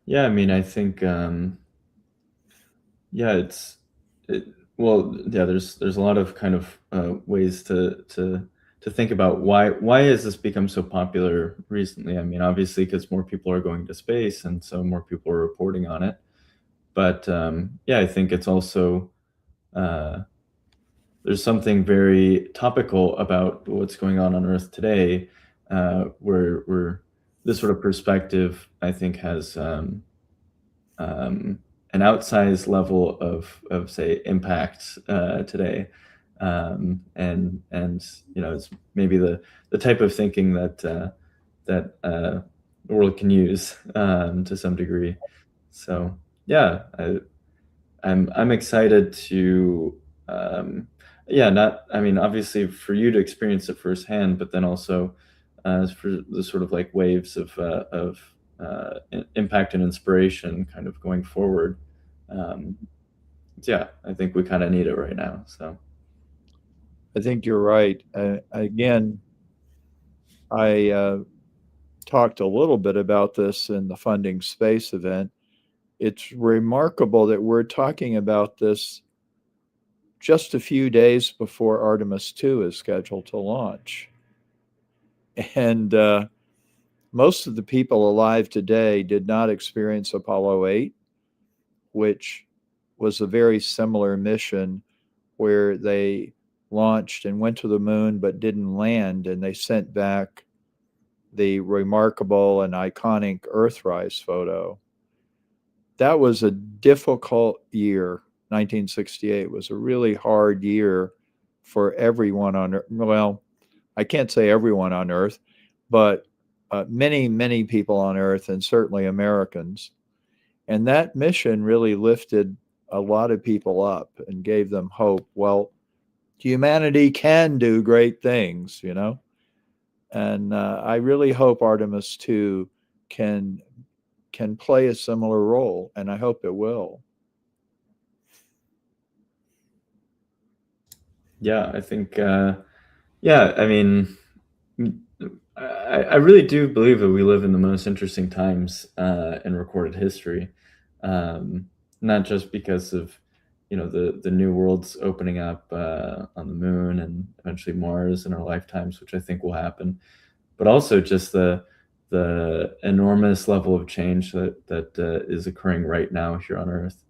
Yeah, I mean, I think yeah, there's a lot of kind of ways to think about why has this become so popular recently. I mean, obviously because more people are going to space and so more people are reporting on it. But yeah, I think it's also there's something very topical about what's going on Earth today, where this sort of perspective, I think, has an outsized level of say impact today, and it's maybe the type of thinking that the world can use to some degree. So yeah, I'm excited to I mean, obviously for you to experience it firsthand, but then also for the sort of like waves of impact and inspiration kind of going forward. Yeah, I think we kind of need it right now. So I think you're right. Again, I talked a little bit about this in the Funding Space event. It's remarkable that we're talking about this just a few days before Artemis 2 is scheduled to launch. And most of the people alive today did not experience Apollo 8, which was a very similar mission where they launched and went to the moon but didn't land, and they sent back the remarkable and iconic Earthrise photo. That was a difficult year. 1968 was a really hard year for everyone on Earth. Well, I can't say everyone on Earth, but many, many people on Earth, and certainly Americans. And that mission really lifted a lot of people up and gave them hope. Well, humanity can do great things, you know? And I really hope Artemis 2 can play a similar role, and I hope it will. yeah, I think yeah, I mean, I really do believe that we live in the most interesting times in recorded history, not just because of the new worlds opening up on the moon and eventually Mars in our lifetimes, which I think will happen, but also just the enormous level of change that is occurring right now here on Earth.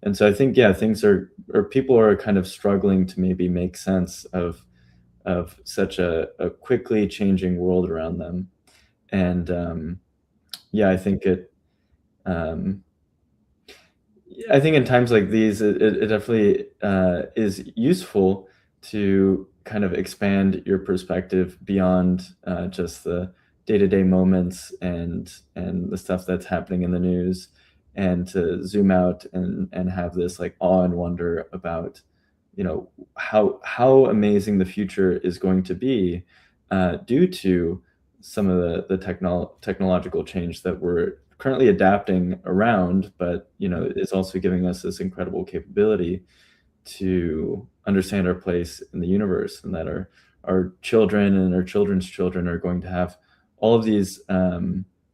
And so I think, yeah, things are, or people are kind of struggling to maybe make sense of such a quickly changing world around them. And yeah, I think I think in times like these, it definitely is useful to kind of expand your perspective beyond just the day-to-day moments and the stuff that's happening in the news, and to zoom out and have this like awe and wonder about, you know, how amazing the future is going to be due to some of the technological change that we're currently adapting around, but, you know, is also giving us this incredible capability to understand our place in the universe, and that our children and our children's children are going to have all of these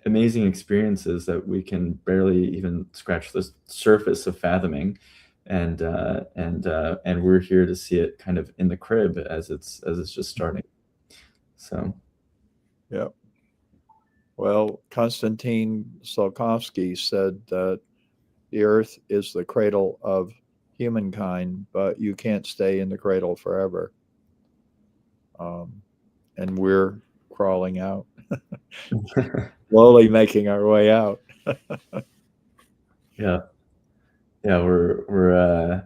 amazing experiences that we can barely even scratch the surface of fathoming, and we're here to see it kind of in the crib as it's just starting. So, yeah. Well, Konstantin Tsiolkovsky said that the Earth is the cradle of humankind, but you can't stay in the cradle forever. And we're crawling out, slowly making our way out. yeah, we're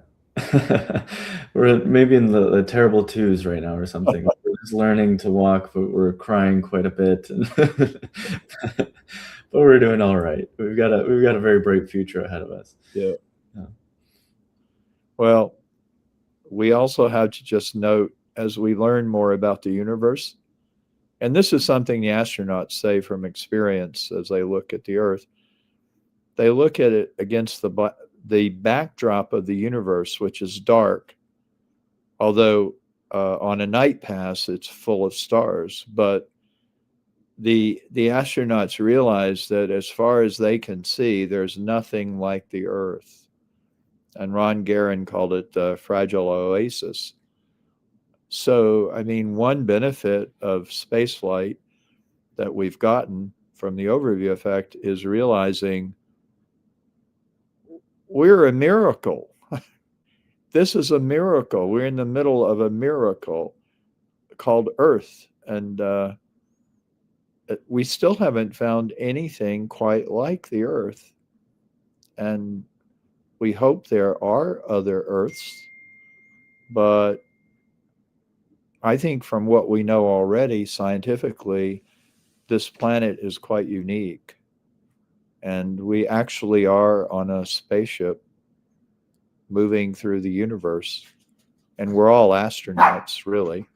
we're maybe in the terrible twos right now or something. We're just learning to walk, but we're crying quite a bit. But we're doing all right. We've got a very bright future ahead of us. Yeah. Well, we also have to just note, as we learn more about the universe, and this is something the astronauts say from experience as they look at the Earth, they look at it against the backdrop of the universe, which is dark, although on a night pass it's full of stars. But the astronauts realize that as far as they can see, there's nothing like the Earth. And Ron Guerin called it the fragile oasis. So, I mean, one benefit of spaceflight that we've gotten from the overview effect is realizing we're a miracle. This is a miracle. We're in the middle of a miracle called Earth. And we still haven't found anything quite like the Earth. And we hope there are other Earths. But I think from what we know already scientifically, this planet is quite unique. And we actually are on a spaceship moving through the universe. And we're all astronauts, really.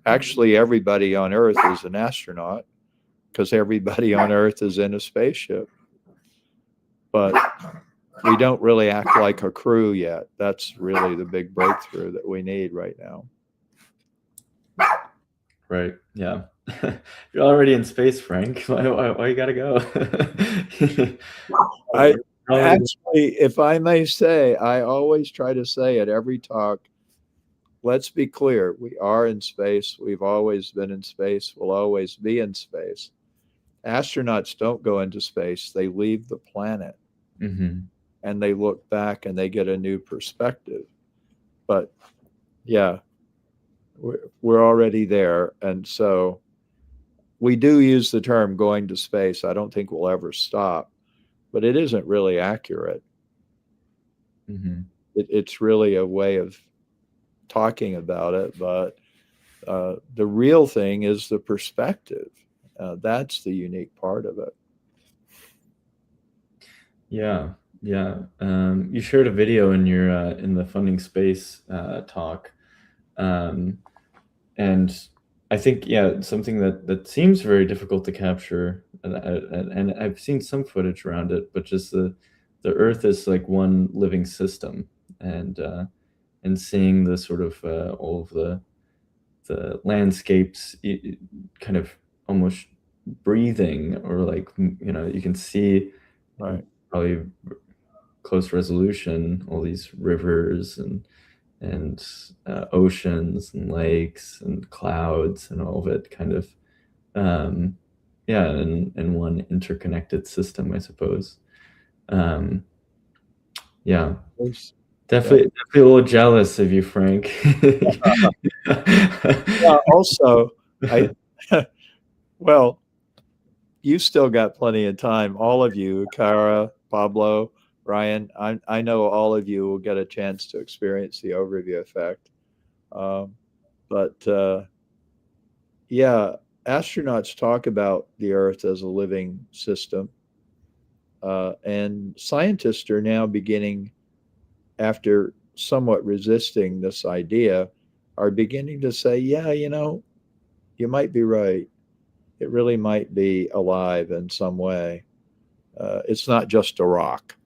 Actually, everybody on Earth is an astronaut because everybody on Earth is in a spaceship. But we don't really act like a crew yet. That's really the big breakthrough that we need right now. Right. Yeah. You're already in space, Frank. Why you gotta go? I actually, if I may say, I always try to say at every talk, let's be clear. We are in space. We've always been in space. We'll always be in space. Astronauts don't go into space. They leave the planet. Mm-hmm. And they look back and they get a new perspective. But yeah, we're already there. And so we do use the term going to space. I don't think we'll ever stop, but it isn't really accurate. Mm-hmm. It's really a way of talking about it. But the real thing is the perspective. That's the unique part of it. Yeah. Yeah. You shared a video in your in the Funding Space talk. And I think, yeah, something that seems very difficult to capture, and I've seen some footage around it, but just the Earth is like one living system, and seeing the sort of all of the landscapes kind of almost breathing, or like, you know, you can see, right, probably close resolution, all these rivers and oceans and lakes and clouds and all of it kind of, yeah, in one interconnected system, I suppose. Yeah, definitely a little jealous of you, Frank. Yeah, also, well, you still got plenty of time. All of you, Kara, Pablo, Ryan, I know all of you will get a chance to experience the overview effect. But yeah, astronauts talk about the Earth as a living system. And scientists are now beginning, after somewhat resisting this idea, are beginning to say, yeah, you might be right. It really might be alive in some way. It's not just a rock.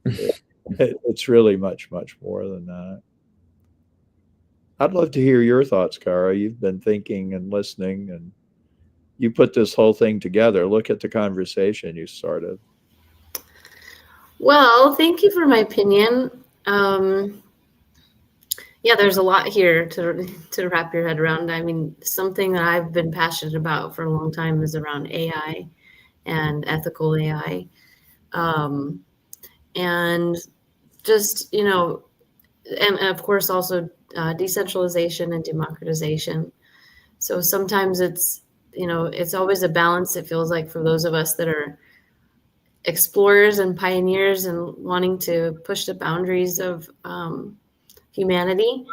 It's really much, much more than that. I'd love to hear your thoughts, Kara. You've been thinking and listening, and you put this whole thing together. Look at the conversation you started. Well, thank you for my opinion. Yeah, there's a lot here to wrap your head around. I mean, something that I've been passionate about for a long time is around AI and ethical AI. And just, and of course also decentralization and democratization. So sometimes it's always a balance, it feels like, for those of us that are explorers and pioneers and wanting to push the boundaries of humanity,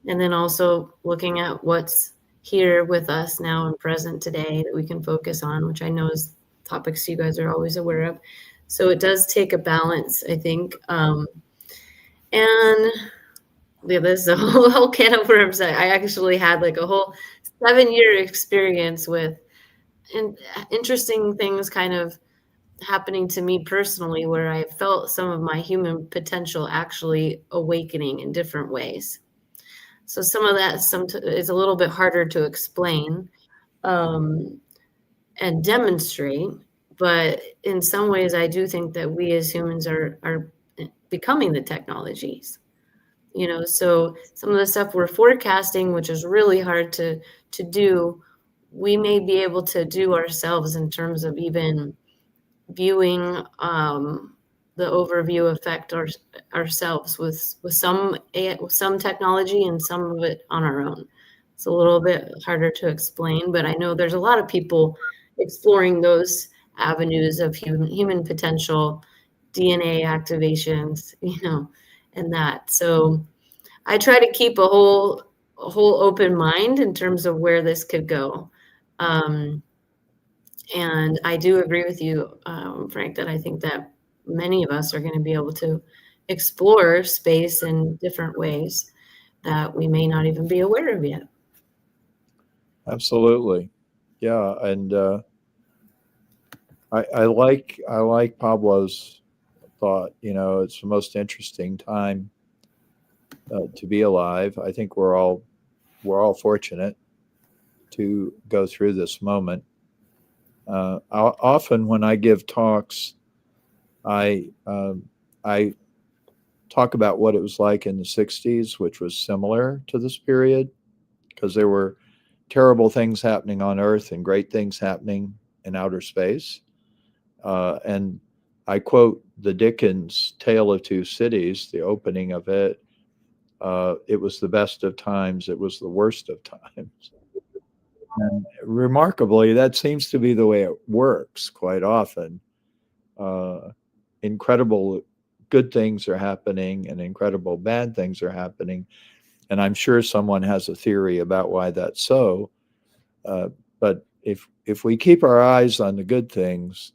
and then also looking at what's here with us now and present today that we can focus on, which I know is topics you guys are always aware of. So it does take a balance, I think. And yeah, there's a whole can of worms. I actually had like a whole 7-year experience with interesting things kind of happening to me personally, where I felt some of my human potential actually awakening in different ways. So some of that is a little bit harder to explain and demonstrate, but in some ways I do think that we as humans are becoming the technologies. So some of the stuff we're forecasting, which is really hard to do, we may be able to do ourselves in terms of even viewing the overview effect ourselves with some technology and some of it on our own. It's a little bit harder to explain, but I know there's a lot of people exploring those avenues of human potential, DNA activations, and that. So I try to keep a whole open mind in terms of where this could go. And I do agree with you, Frank, that I think that many of us are going to be able to explore space in different ways that we may not even be aware of yet. Absolutely. Yeah. And I like Pablo's thought. It's the most interesting time to be alive. I think we're all fortunate to go through this moment. Often when I give talks, I talk about what it was like in the 60s, which was similar to this period, because there were terrible things happening on Earth and great things happening in outer space. And I quote the Dickens Tale of Two Cities, the opening of it. It was the best of times. It was the worst of times. And remarkably, that seems to be the way it works quite often. Incredible good things are happening and incredible bad things are happening. And I'm sure someone has a theory about why that's so. But if we keep our eyes on the good things,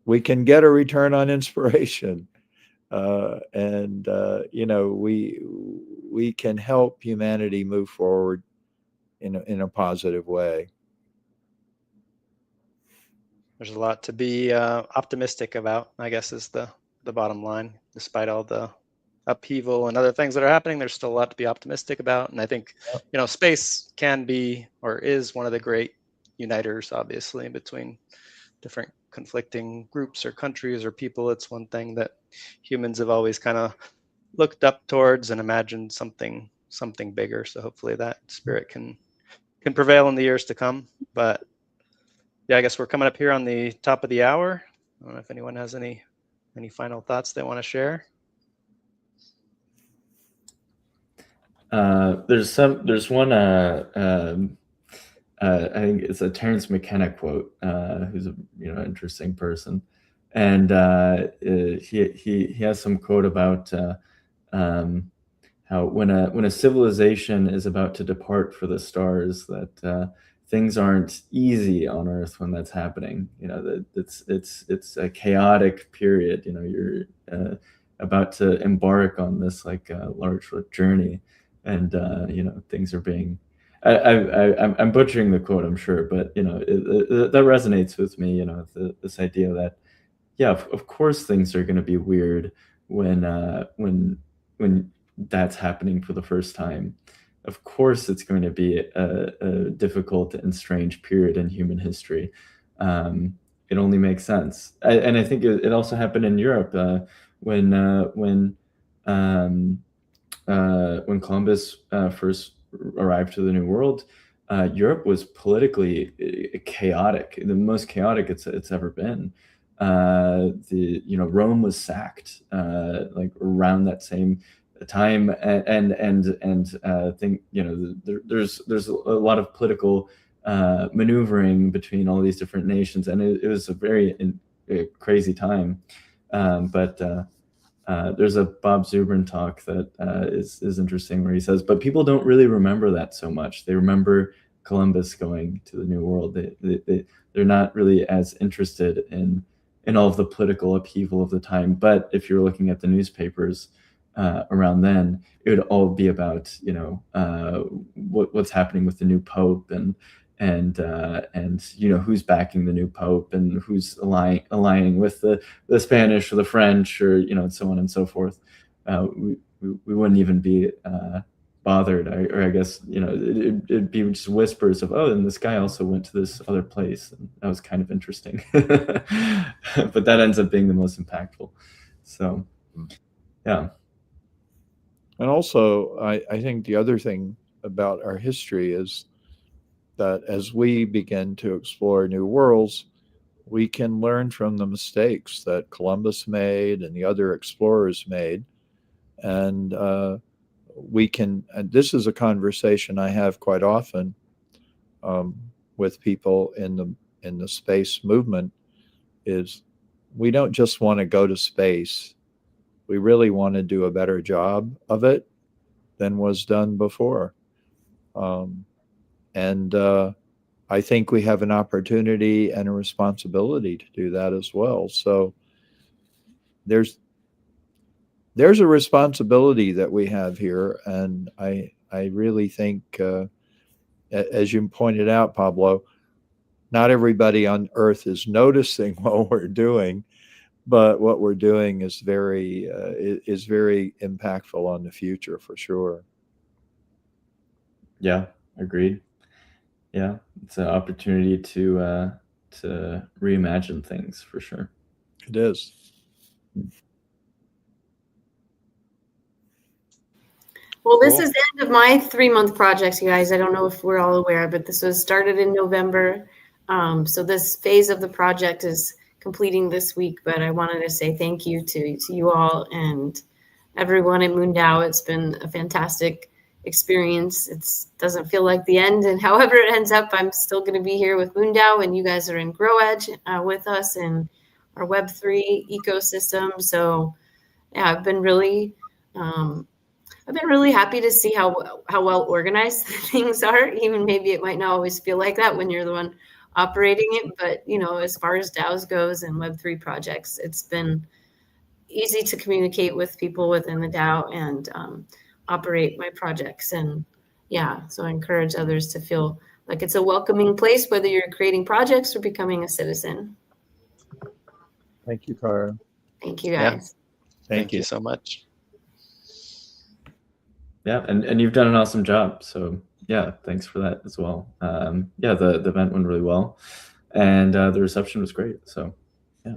we can get a return on inspiration. And we can help humanity move forward in a positive way. There's a lot to be optimistic about, I guess, is the bottom line. Despite all the upheaval and other things that are happening, there's still a lot to be optimistic about. And I think, space can be or is one of the great uniters, obviously, between different conflicting groups or countries or people. It's one thing that humans have always kind of looked up towards and imagined something bigger. So hopefully that spirit can prevail in the years to come. But yeah, I guess we're coming up here on the top of the hour. I don't know if anyone has any final thoughts they want to share. There's one I think it's a Terence McKenna quote, who's a interesting person, and he has some quote about how when a civilization is about to depart for the stars, that things aren't easy on Earth when that's happening. You know, that it's a chaotic period. You know, you're about to embark on this like large journey, and you know, things are being. I'm butchering the quote, I'm sure, but you know, that resonates with me. You know, this idea that yeah, of course things are going to be weird when that's happening for the first time. Of course, it's going to be a difficult and strange period in human history. It only makes sense, and I think it also happened in Europe when Columbus first arrived to the New World. Europe was politically chaotic, the most chaotic it's ever been. Rome was sacked like around that same time, and think there's a lot of political maneuvering between all these different nations, and it was a very crazy time. But there's a Bob Zubrin talk that is interesting, where he says, but people don't really remember that so much. They remember Columbus going to the New World. They're not really as interested in all of the political upheaval of the time. But if you're looking at the newspapers around then, it would all be about, you know, what's happening with the new Pope, and you know, who's backing the new Pope, and who's aligning with the Spanish or the French, or you know, and so on and so forth. We wouldn't even be bothered, or I guess, you know, it'd be just whispers of, oh, and this guy also went to this other place, and that was kind of interesting. But that ends up being the most impactful. So yeah. And also, I think the other thing about our history is that as we begin to explore new worlds, we can learn from the mistakes that Columbus made and the other explorers made. And we can, and this is a conversation I have quite often with people in the space movement, is we don't just want to go to space. We really want to do a better job of it than was done before. And I think we have an opportunity and a responsibility to do that as well. So there's a responsibility that we have here, and I really think, as you pointed out, Pablo, not everybody on Earth is noticing what we're doing, but what we're doing is very impactful on the future for sure. Yeah, agreed. Yeah, it's an opportunity to reimagine things for sure. It is. Well, this is the end of my 3-month projects, you guys. I don't know if we're all aware, but this was started in November. So this phase of the project is completing this week, but I wanted to say thank you to you all and everyone at MoonDAO. It's been a fantastic experience. It doesn't feel like the end, and however it ends up, I'm still going to be here with MoonDAO, and you guys are in GrowEdge with us in our Web3 ecosystem. So yeah, I've been really happy to see how well organized things are. Even maybe it might not always feel like that when you're the one operating it, but you know, as far as DAOs goes and Web3 projects, it's been easy to communicate with people within the DAO and operate my projects. And yeah, so I encourage others to feel like it's a welcoming place, whether you're creating projects or becoming a citizen. Thank you, Cara. Thank you, guys. Yeah. Thank you so much. Yeah, and you've done an awesome job. So yeah, thanks for that as well. Yeah, the event went really well, and the reception was great. So yeah.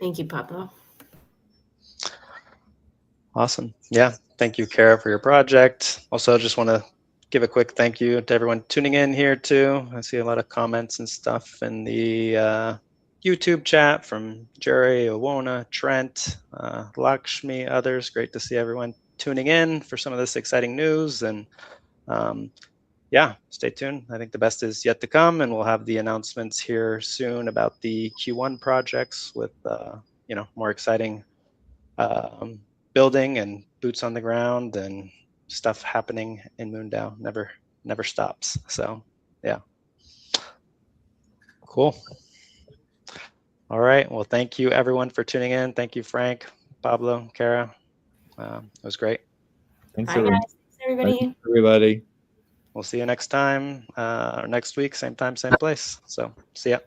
Thank you, Pablo. Awesome. Yeah. Thank you, Kara, for your project. Also, just want to give a quick thank you to everyone tuning in here too. I see a lot of comments and stuff in the YouTube chat from Jerry, Owona, Trent, Lakshmi, others. Great to see everyone tuning in for some of this exciting news. And yeah, stay tuned. I think the best is yet to come, and we'll have the announcements here soon about the Q1 projects with you know, more exciting building and boots on the ground and stuff happening in MoonDAO. Never stops. So yeah. Cool. All right. Well, thank you everyone for tuning in. Thank you, Frank, Pablo, Kara. It was great. Thanks, Bye, everyone. guys. Thanks, everybody. Thanks, everybody. We'll see you next time, or next week, same time, same place. So see ya.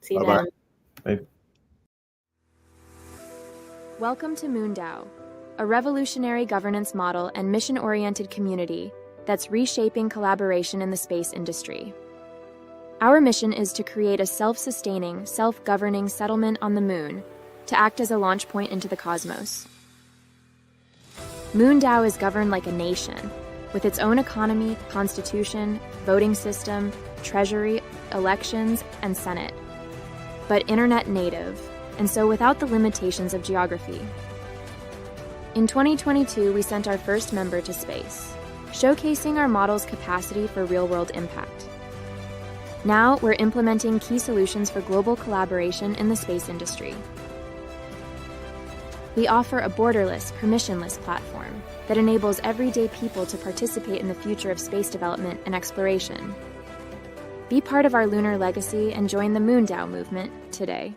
See you Bye-bye. then. Bye. Welcome to MoonDAO, a revolutionary governance model and mission-oriented community that's reshaping collaboration in the space industry. Our mission is to create a self-sustaining, self-governing settlement on the moon to act as a launch point into the cosmos. MoonDAO is governed like a nation, with its own economy, constitution, voting system, treasury, elections, and senate, but internet native, and so without the limitations of geography. In 2022, we sent our first member to space, showcasing our model's capacity for real-world impact. Now, we're implementing key solutions for global collaboration in the space industry. We offer a borderless, permissionless platform that enables everyday people to participate in the future of space development and exploration. Be part of our lunar legacy and join the MoonDAO movement today.